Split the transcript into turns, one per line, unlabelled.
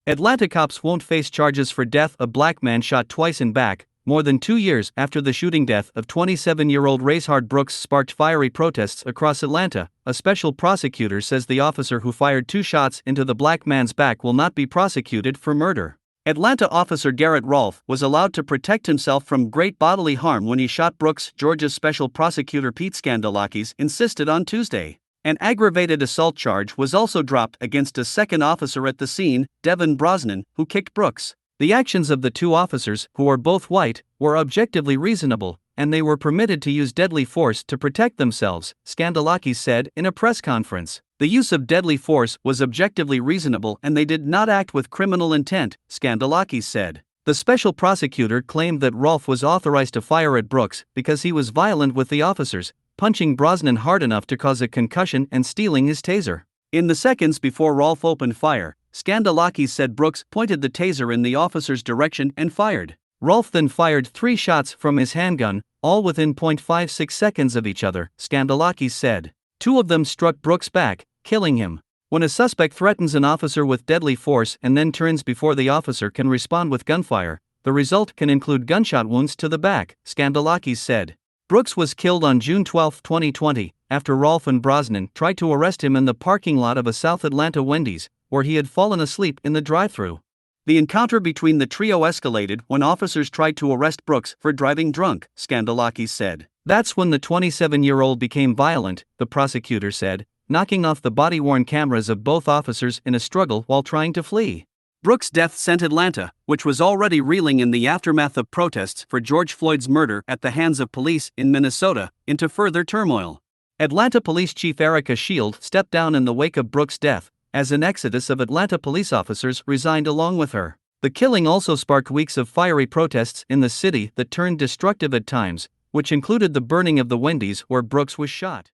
Atlanta cops won't face charges for death of black man shot twice in back, more than 2 years after the shooting death of 27-year-old Rayshard Brooks sparked fiery protests across Atlanta. A special prosecutor says the officer who fired 2 shots into the black man's back will not be prosecuted for murder. Atlanta officer Garrett Rolfe was allowed to protect himself from great bodily harm when he shot Brooks, Georgia's special prosecutor Pete Skandalakis insisted on Tuesday. An aggravated assault charge was also dropped against a second officer at the scene, Devin Brosnan, who kicked Brooks. The actions of the 2 officers, who are both white, were objectively reasonable, and they were permitted to use deadly force to protect themselves, Skandalakis said in a press conference. The use of deadly force was objectively reasonable and they did not act with criminal intent, Skandalakis said. The special prosecutor claimed that Rolfe was authorized to fire at Brooks because he was violent with the officers, punching Brosnan hard enough to cause a concussion and stealing his taser. In the seconds before Rolfe opened fire, Skandalakis said Brooks pointed the taser in the officer's direction and fired. Rolfe then fired 3 shots from his handgun, all within 0.56 seconds of each other, Skandalakis said. 2 of them struck Brooks back, killing him. When a suspect threatens an officer with deadly force and then turns before the officer can respond with gunfire, the result can include gunshot wounds to the back, Skandalakis said. Brooks was killed on June 12, 2020, after Rolfe and Brosnan tried to arrest him in the parking lot of a South Atlanta Wendy's, where he had fallen asleep in the drive-thru. The encounter between the trio escalated when officers tried to arrest Brooks for driving drunk, Skandalakis said. That's when the 27-year-old became violent, the prosecutor said, knocking off the body-worn cameras of both officers in a struggle while trying to flee. Brooks' death sent Atlanta, which was already reeling in the aftermath of protests for George Floyd's murder at the hands of police in Minnesota, into further turmoil. Atlanta Police Chief Erica Shield stepped down in the wake of Brooks' death, as an exodus of Atlanta police officers resigned along with her. The killing also sparked weeks of fiery protests in the city that turned destructive at times, which included the burning of the Wendy's where Brooks was shot.